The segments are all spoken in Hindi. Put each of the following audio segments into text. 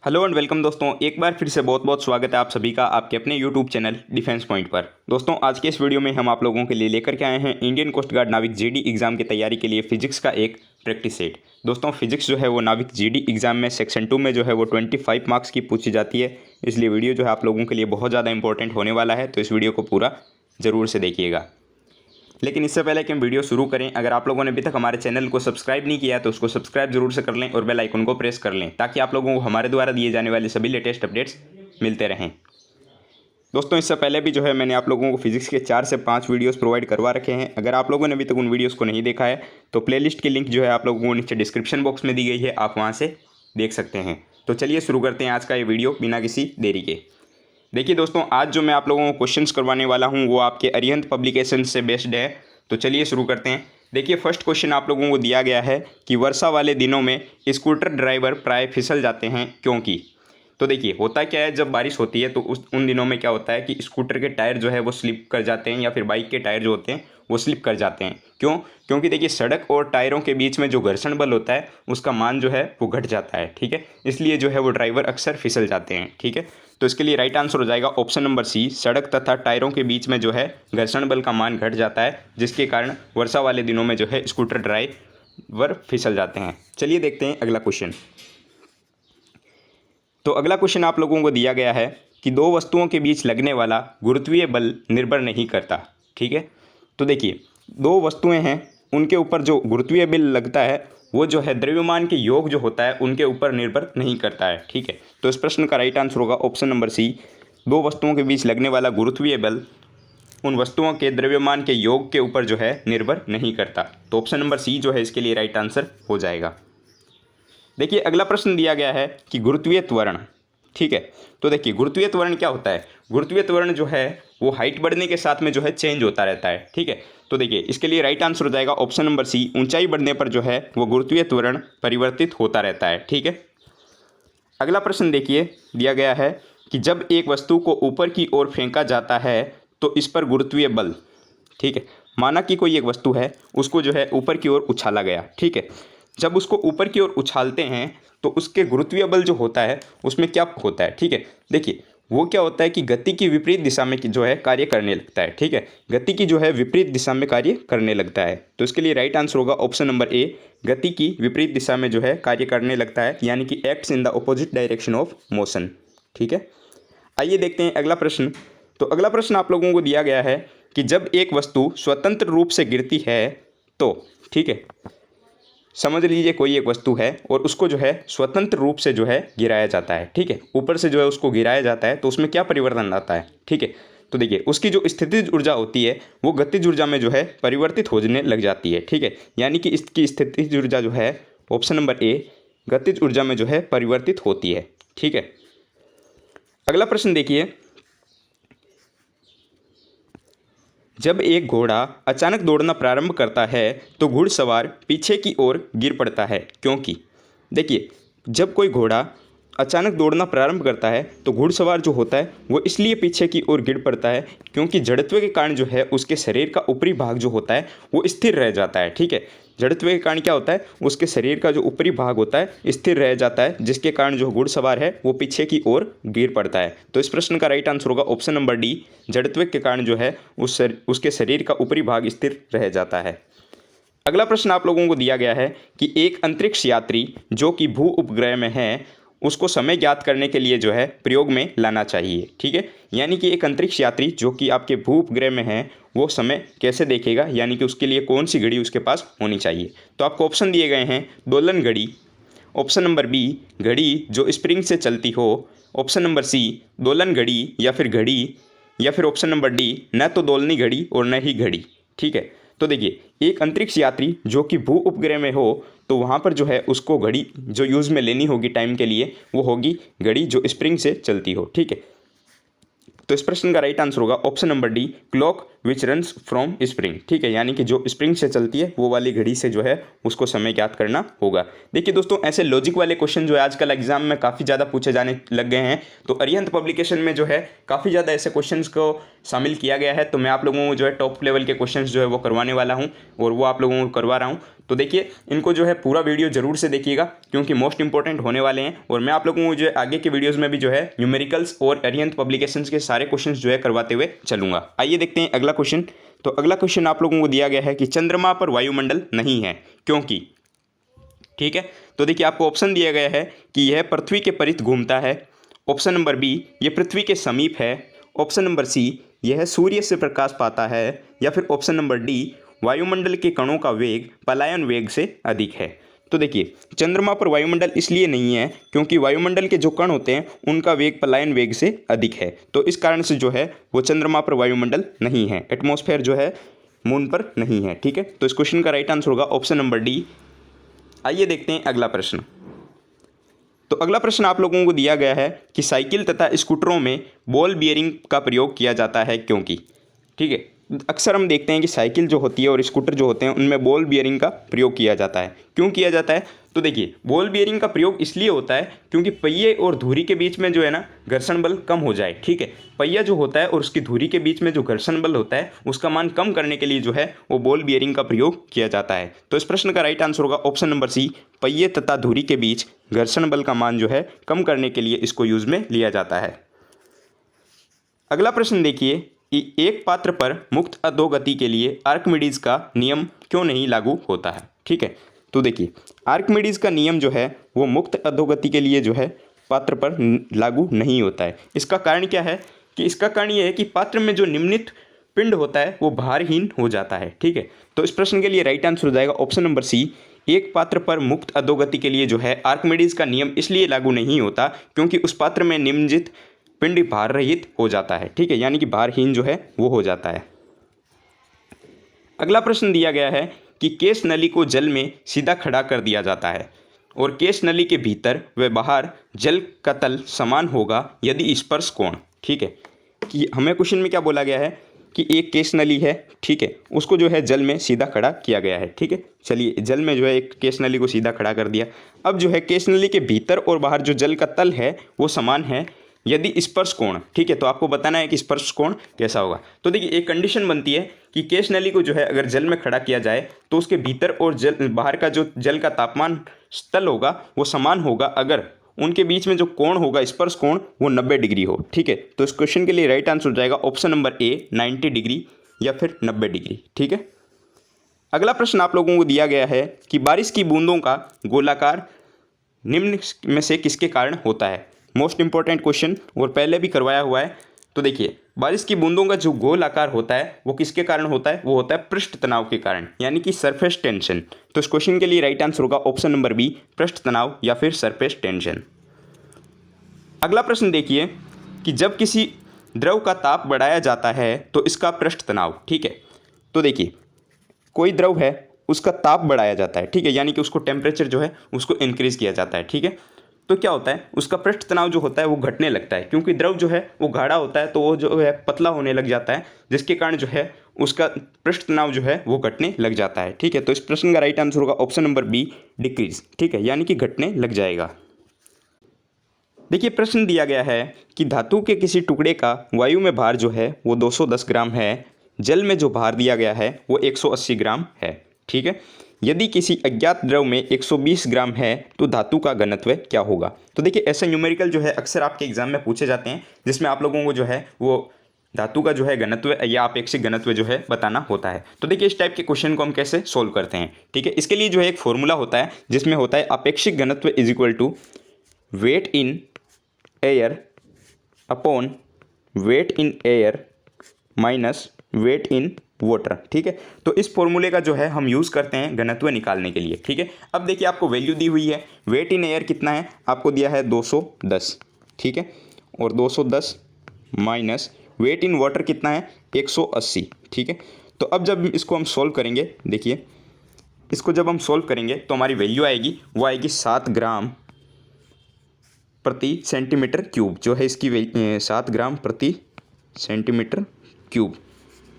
हेलो एंड वेलकम दोस्तों, एक बार फिर से बहुत बहुत स्वागत है आप सभी का आपके अपने यूट्यूब चैनल डिफेंस पॉइंट पर। दोस्तों, आज के इस वीडियो में हम आप लोगों के लिए लेकर के आए हैं इंडियन कोस्ट गार्ड नाविक जीडी एग्जाम की तैयारी के लिए फिजिक्स का एक प्रैक्टिस सेट। दोस्तों, फिजिक्स जो है वो नाविक जीडी एग्जाम में सेक्शन 2 में जो है वो 25 मार्क्स की पूछी जाती है, इसलिए वीडियो जो है आप लोगों के लिए बहुत ज़्यादा इंपॉर्टेंट होने वाला है, तो इस वीडियो को पूरा ज़रूर से देखिएगा। लेकिन इससे पहले कि हम वीडियो शुरू करें, अगर आप लोगों ने अभी तक हमारे चैनल को सब्सक्राइब नहीं किया है तो उसको सब्सक्राइब जरूर से कर लें और बेल आइकन को प्रेस कर लें, ताकि आप लोगों को हमारे द्वारा दिए जाने वाले सभी लेटेस्ट अपडेट्स मिलते रहें। दोस्तों, इससे पहले भी जो है मैंने आप लोगों को फिजिक्स के 4 से 5 वीडियोस प्रोवाइड करवा रखे हैं। अगर आप लोगों ने अभी तक उन वीडियोस को नहीं देखा है तो प्लेलिस्ट की लिंक जो है आप लोगों को नीचे डिस्क्रिप्शन बॉक्स में दी गई है, आप वहाँ से देख सकते हैं। तो चलिए शुरू करते हैं आज का ये वीडियो बिना किसी देरी के। देखिए दोस्तों, आज जो मैं आप लोगों को क्वेश्चंस करवाने वाला हूँ वो आपके अरिहंत पब्लिकेशन से बेस्ड है। तो चलिए शुरू करते हैं। देखिए, फर्स्ट क्वेश्चन आप लोगों को दिया गया है कि वर्षा वाले दिनों में स्कूटर ड्राइवर प्राय फिसल जाते हैं क्योंकि। तो देखिए, होता क्या है, जब बारिश होती है तो उन दिनों में क्या होता है कि स्कूटर के टायर जो है वो स्लिप कर जाते हैं, या फिर बाइक के टायर जो होते हैं वो स्लिप कर जाते हैं। क्यों? क्योंकि देखिए, सड़क और टायरों के बीच में जो घर्षण बल होता है उसका मान जो है वो घट जाता है, ठीक है। इसलिए जो है वो ड्राइवर अक्सर फिसल जाते हैं, ठीक है। तो इसके लिए राइट आंसर हो जाएगा ऑप्शन नंबर सी, सड़क तथा टायरों के बीच में जो है घर्षण बल का मान घट जाता है, जिसके कारण वर्षा वाले दिनों में जो है स्कूटर ड्राइवर फिसल जाते हैं। चलिए देखते हैं अगला क्वेश्चन। तो अगला क्वेश्चन आप लोगों को दिया गया है कि दो वस्तुओं के बीच लगने वाला गुरुत्वीय बल निर्भर नहीं करता, ठीक है। तो देखिए, दो वस्तुएं हैं, उनके ऊपर जो गुरुत्वीय बल लगता है वो जो है द्रव्यमान के योग जो होता है उनके ऊपर निर्भर नहीं करता है, ठीक है। तो इस प्रश्न का राइट आंसर होगा ऑप्शन नंबर सी, दो वस्तुओं के बीच लगने वाला गुरुत्वीय बल उन वस्तुओं के द्रव्यमान के योग के ऊपर जो है निर्भर नहीं करता। तो ऑप्शन नंबर सी जो है इसके लिए राइट आंसर हो जाएगा। देखिए, अगला प्रश्न दिया गया है कि गुरुत्वीय त्वरण, ठीक है। तो देखिए, गुरुत्वीय त्वरण क्या होता है? गुरुत्वीय त्वरण जो है वो हाइट बढ़ने के साथ में जो है चेंज होता रहता है, ठीक है। तो देखिए, इसके लिए राइट आंसर हो जाएगा ऑप्शन नंबर सी, ऊंचाई बढ़ने पर जो है वो गुरुत्वीय त्वरण परिवर्तित होता रहता है, ठीक है। अगला प्रश्न देखिए, दिया गया है कि जब एक वस्तु को ऊपर की ओर फेंका जाता है तो इस पर गुरुत्वीय बल, ठीक है। माना कि कोई एक वस्तु है, उसको जो है ऊपर की ओर उछाला गया, ठीक है। जब उसको ऊपर की ओर उछालते हैं तो उसके गुरुत्वीय बल जो होता है उसमें क्या होता है, ठीक है। देखिए, वो क्या होता है कि गति की विपरीत दिशा में जो है कार्य करने लगता है, ठीक है। गति की जो है विपरीत दिशा में कार्य करने लगता है। तो इसके लिए राइट आंसर होगा ऑप्शन नंबर ए, गति की विपरीत दिशा में जो है कार्य करने लगता है, यानी कि acts in the opposite direction of motion, ठीक है। आइए देखते हैं अगला प्रश्न। तो अगला प्रश्न आप लोगों को दिया गया है कि जब एक वस्तु स्वतंत्र रूप से गिरती है तो, ठीक है, समझ लीजिए कोई एक वस्तु है और उसको जो है स्वतंत्र रूप से जो है गिराया जाता है, ठीक है। ऊपर से जो है उसको गिराया जाता है तो उसमें क्या परिवर्तन आता है, ठीक है। तो देखिए, उसकी जो स्थितिज ऊर्जा होती है वो गतिज ऊर्जा में जो है परिवर्तित होने लग जाती है, ठीक है। यानी कि इसकी स्थितिज ऊर्जा जो है ऑप्शन नंबर ए, गतिज ऊर्जा में जो है परिवर्तित होती है, ठीक है। अगला प्रश्न देखिए, जब एक घोड़ा अचानक दौड़ना प्रारंभ करता है तो घुड़सवार पीछे की ओर गिर पड़ता है क्योंकि। देखिए, जब कोई घोड़ा अचानक दौड़ना प्रारंभ करता है तो घुड़सवार जो होता है वो इसलिए पीछे की ओर गिर पड़ता है क्योंकि जड़त्व के कारण जो है उसके शरीर का ऊपरी भाग जो होता है वो स्थिर रह जाता है, ठीक है। जड़त्व के कारण क्या होता है, उसके शरीर का जो ऊपरी भाग होता है स्थिर रह जाता है, जिसके कारण जो घुड़सवार है वो पीछे की ओर गिर पड़ता है। तो इस प्रश्न का राइट आंसर होगा ऑप्शन नंबर डी, जड़त्व के कारण जो है उसके शरीर का ऊपरी भाग स्थिर रह जाता है। अगला प्रश्न आप लोगों को दिया गया है कि एक अंतरिक्ष यात्री जो कि भू उपग्रह में है उसको समय ज्ञात करने के लिए जो है प्रयोग में लाना चाहिए, ठीक है। यानी कि एक अंतरिक्ष यात्री जो कि आपके भू उपग्रह में है वो समय कैसे देखेगा, यानी कि उसके लिए कौन सी घड़ी उसके पास होनी चाहिए। तो आपको ऑप्शन दिए गए हैं, दोलन घड़ी, ऑप्शन नंबर बी, घड़ी जो स्प्रिंग से चलती हो, ऑप्शन नंबर सी, दोलन घड़ी, या फिर ऑप्शन नंबर डी, न तो दोलनी घड़ी और न ही घड़ी, ठीक है। तो देखिए, एक अंतरिक्ष यात्री जो कि भू उपग्रह में हो तो वहाँ पर जो है उसको घड़ी जो यूज़ में लेनी होगी टाइम के लिए वो होगी घड़ी जो स्प्रिंग से चलती हो, ठीक है। तो इस प्रश्न का राइट आंसर होगा option number D, clock which runs from spring, ठीक है। यानी कि जो स्प्रिंग से चलती है वो वाली घड़ी से जो है उसको समय ज्ञात करना होगा। देखिए दोस्तों, ऐसे लॉजिक वाले क्वेश्चन जो है आजकल एग्जाम में काफ़ी ज़्यादा पूछे जाने लग गए हैं। तो अरिहंत पब्लिकेशन में जो है काफ़ी ज़्यादा ऐसे क्वेश्चंस को शामिल किया गया है। तो मैं आप लोगों को जो है टॉप लेवल के क्वेश्चंस जो है वो करवाने वाला हूँ और वो आप लोगों को करवा रहा हूँ। तो देखिए इनको जो है पूरा वीडियो ज़रूर से देखिएगा क्योंकि मोस्ट इंपॉर्टेंट होने वाले हैं। और मैं आप लोगों को जो है आगे के वीडियोज़ में भी जो है न्यूमेरिकल्स और अरिहंत पब्लिकेशंस के सारे क्वेश्चंस जो है करवाते हुए चलूँगा। आइए देखते हैं अगला क्वेश्चन। तो अगला क्वेश्चन आप लोगों को दिया गया है कि चंद्रमा पर वायुमंडल नहीं है क्योंकि, ठीक है। तो देखिए आपको ऑप्शन दिया गया है कि यह पृथ्वी के परित घूमता है, ऑप्शन नंबर बी यह पृथ्वी के समीप है, ऑप्शन नंबर सी यह सूर्य से प्रकाश पाता है, या फिर ऑप्शन नंबर डी वायुमंडल के कणों का वेग पलायन वेग से अधिक है। तो देखिए चंद्रमा पर वायुमंडल इसलिए नहीं है क्योंकि वायुमंडल के जो कण होते हैं उनका वेग पलायन वेग से अधिक है, तो इस कारण से जो है वो चंद्रमा पर वायुमंडल नहीं है, एटमॉस्फेयर जो है मून पर नहीं है, ठीक है। तो इस क्वेश्चन का राइट आंसर होगा ऑप्शन नंबर डी। आइए देखते हैं अगला प्रश्न। तो अगला प्रश्न आप लोगों को दिया गया है कि साइकिल तथा स्कूटरों में बॉल बियरिंग का प्रयोग किया जाता है क्योंकि, ठीक है। अक्सर हम देखते हैं कि साइकिल जो होती है और स्कूटर जो होते हैं उनमें बॉल बियरिंग का प्रयोग किया जाता है। क्यों किया जाता है? तो देखिए बॉल बियरिंग का प्रयोग इसलिए होता है क्योंकि पहिए और धुरी के बीच में जो है ना घर्षण बल कम हो जाए, ठीक है। पहिया जो होता है और उसकी धुरी के बीच में जो घर्षण बल होता है उसका मान कम करने के लिए जो है वो बॉल बियरिंग का प्रयोग किया जाता है। तो इस प्रश्न का राइट आंसर होगा ऑप्शन नंबर सी, पहिए तथा धुरी के बीच घर्षण बल का मान जो है कम करने के लिए इसको यूज में लिया जाता है। अगला प्रश्न देखिए कि एक पात्र पर मुक्त अधोगति के लिए आर्किमिडीज का नियम क्यों नहीं लागू होता है, ठीक है। तो देखिए आर्किमिडीज का नियम जो है वो मुक्त अधोगति के लिए जो है पात्र पर लागू नहीं होता है। इसका कारण क्या है कि इसका कारण ये है कि पात्र में जो निम्नलिखित पिंड होता है वो भारहीन हो जाता है, ठीक है। तो इस प्रश्न के लिए राइट आंसर हो जाएगा ऑप्शन नंबर सी, एक पात्र पर मुक्त अधोगति के लिए जो है आर्किमिडीज का नियम इसलिए लागू नहीं होता क्योंकि उस पात्र में निम्नलिखित पिंड भार रहित हो जाता है, ठीक है, यानी कि भारहीन जो है वो हो जाता है। अगला प्रश्न दिया गया है कि केश नली को जल में सीधा खड़ा कर दिया जाता है और केश नली के भीतर व बाहर जल का तल समान होगा यदि स्पर्श कोण, ठीक है। कि हमें क्वेश्चन में क्या बोला गया है कि एक केश नली है, ठीक है, उसको जो है जल में सीधा खड़ा किया गया है, ठीक है। चलिए जल में जो है एक केश नली को सीधा खड़ा कर दिया। अब जो है केश नली के भीतर और बाहर जो जल का तल है वो समान है यदि स्पर्श कोण, ठीक है। तो आपको बताना है कि स्पर्श कोण कैसा होगा। तो देखिए एक कंडीशन बनती है कि केश नली को जो है अगर जल में खड़ा किया जाए तो उसके भीतर और जल बाहर का जो जल का तापमान तल होगा वो समान होगा अगर उनके बीच में जो कोण होगा स्पर्श कोण वो 90 डिग्री हो, ठीक है। तो इस क्वेश्चन के लिए राइट आंसर हो जाएगा ऑप्शन नंबर ए 90 डिग्री या फिर 90 डिग्री, ठीक है। अगला प्रश्न आप लोगों को दिया गया है कि बारिश की बूंदों का गोलाकार निम्न में से किसके कारण होता है। मोस्ट इंपॉर्टेंट क्वेश्चन और पहले भी करवाया हुआ है। तो देखिए बारिश की बूंदों का जो गोल आकार होता है वो किसके कारण होता है? वो होता है पृष्ठ तनाव के कारण, यानी कि सरफेस टेंशन। तो इस क्वेश्चन के लिए राइट आंसर होगा ऑप्शन नंबर बी, पृष्ठ तनाव या फिर सरफेस टेंशन। अगला प्रश्न देखिए कि जब किसी द्रव का ताप बढ़ाया जाता है तो इसका पृष्ठ तनाव, ठीक है। तो देखिए कोई द्रव है उसका ताप बढ़ाया जाता है, ठीक है, यानी कि उसको टेम्परेचर जो है उसको इंक्रीज किया जाता है, ठीक है। तो क्या होता है उसका पृष्ठ तनाव जो होता है वो घटने लगता है क्योंकि द्रव जो है वो गाढ़ा होता है तो वो जो है पतला होने लग जाता है, जिसके कारण जो है उसका पृष्ठ तनाव जो है वो घटने लग जाता है, ठीक है। तो इस प्रश्न का राइट आंसर होगा ऑप्शन नंबर बी, डिक्रीज, ठीक है, यानी कि घटने लग जाएगा। देखिए प्रश्न दिया गया है कि धातु के किसी टुकड़े का वायु में भार जो है वो 210 ग्राम है, जल में जो भार दिया गया है वो 180 ग्राम है, ठीक है। यदि किसी अज्ञात द्रव में 120 ग्राम है तो धातु का घनत्व क्या होगा। तो देखिए ऐसे न्यूमेरिकल जो है अक्सर आपके एग्जाम में पूछे जाते हैं जिसमें आप लोगों को जो है वो धातु का जो है घनत्व या अपेक्षित घनत्व जो है बताना होता है। तो देखिए इस टाइप के क्वेश्चन को हम कैसे सोल्व करते हैं, ठीक है। इसके लिए जो है एक फॉर्मूला होता है जिसमें होता है अपेक्षित घनत्व is equal to weight in air upon weight in air minus weight in water, ठीक है। तो इस फॉर्मूले का जो है हम यूज़ करते हैं घनत्व निकालने के लिए, ठीक है। अब देखिए आपको वैल्यू दी हुई है, वेट इन एयर कितना है आपको दिया है 210, ठीक है, और 210 माइनस वेट इन वाटर कितना है 180, ठीक है। तो अब जब इसको हम सोल्व करेंगे, देखिए इसको जब हम सोल्व करेंगे तो हमारी वैल्यू आएगी वो आएगी 7 ग्राम प्रति सेंटीमीटर क्यूब, जो है इसकी 7 ग्राम प्रति सेंटीमीटर क्यूब,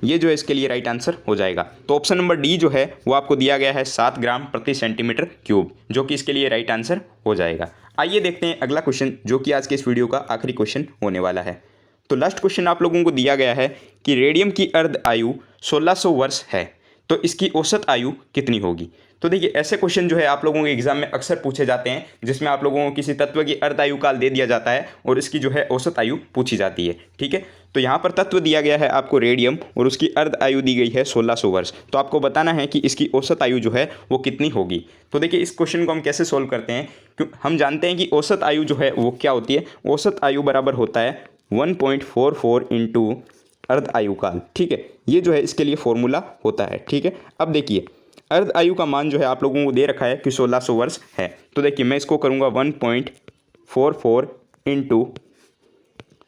ये जो है इसके लिए राइट आंसर हो जाएगा। तो ऑप्शन नंबर डी जो है वो आपको दिया गया है 7 ग्राम प्रति सेंटीमीटर क्यूब, जो कि इसके लिए राइट आंसर हो जाएगा। आइए देखते हैं अगला क्वेश्चन जो कि आज के इस वीडियो का आखिरी क्वेश्चन होने वाला है। तो लास्ट क्वेश्चन आप लोगों को दिया गया है कि रेडियम की अर्ध आयु 1600 वर्ष है, तो इसकी औसत आयु कितनी होगी। तो देखिए ऐसे क्वेश्चन जो है आप लोगों के एग्जाम में अक्सर पूछे जाते हैं, जिसमें आप लोगों को किसी तत्व की अर्ध आयु काल दे दिया जाता है और इसकी जो है औसत आयु पूछी जाती है। ठीक है, तो यहाँ पर तत्व दिया गया है आपको रेडियम और उसकी अर्ध आयु दी गई है 1600 वर्ष। तो आपको बताना है कि इसकी औसत आयु जो है वो कितनी होगी। तो देखिए इस क्वेश्चन को हम कैसे सोल्व करते हैं, क्यों हम जानते हैं कि औसत आयु जो है वो क्या होती है। औसत आयु बराबर होता है 1.44 इंटू अर्ध आयु काल। ठीक है, ये जो है इसके लिए फॉर्मूला होता है। ठीक है, अब देखिए अर्ध आयु का मान जो है आप लोगों को दे रखा है कि 1600 वर्ष है। तो देखिए मैं इसको करूँगा 1.44 इंटू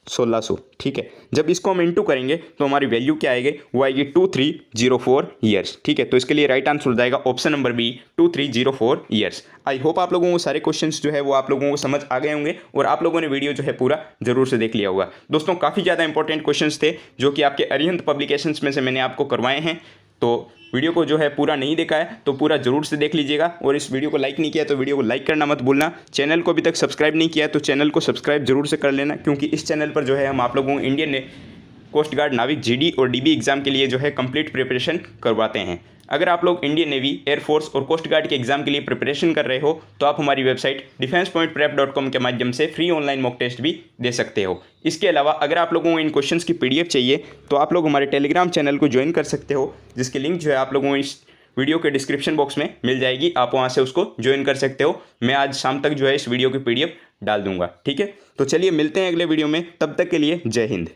1600। ठीक है, जब इसको हम इंटू करेंगे तो हमारी वैल्यू क्या आएगी, वो आएगी 2304 ईयर्स। ठीक है, तो इसके लिए राइट आंसर हो जाएगा option number B 2304 years. I hope आप लोगों को सारे क्वेश्चंस जो है वो आप लोगों को समझ आ गए होंगे और आप लोगों ने वीडियो जो है पूरा जरूर से देख लिया होगा। दोस्तों काफ़ी ज़्यादा इंपॉर्टेंट क्वेश्चंस थे जो कि आपके अरिहंत पब्लिकेशंस में से मैंने आपको करवाए हैं। तो वीडियो को जो है पूरा नहीं देखा है तो पूरा जरूर से देख लीजिएगा, और इस वीडियो को लाइक नहीं किया तो वीडियो को लाइक करना मत भूलना। चैनल को अभी तक सब्सक्राइब नहीं किया है तो चैनल को सब्सक्राइब जरूर से कर लेना, क्योंकि इस चैनल पर जो है हम आप लोगों को इंडियन कोस्ट गार्ड, नाविक, जीडी और डीबी एग्जाम के लिए जो है कंप्लीट प्रिपरेशन करवाते हैं। अगर आप लोग इंडियन नेवी, एयरफोर्स और कोस्ट गार्ड के एग्जाम के लिए प्रिपरेशन कर रहे हो तो आप हमारी वेबसाइट defensepointprep.com के माध्यम से फ्री ऑनलाइन मॉक टेस्ट भी दे सकते हो। इसके अलावा अगर आप लोगों को इन क्वेश्चंस की PDF चाहिए तो आप लोग हमारे टेलीग्राम चैनल को ज्वाइन कर सकते हो, जिसकी लिंक जो है आप लोगों को इस वीडियो के डिस्क्रिप्शन बॉक्स में मिल जाएगी। आप वहाँ से उसको ज्वाइन कर सकते हो। मैं आज शाम तक जो है इस वीडियो की PDF डाल दूंगा। ठीक है, तो चलिए मिलते हैं अगले वीडियो में, तब तक के लिए जय हिंद।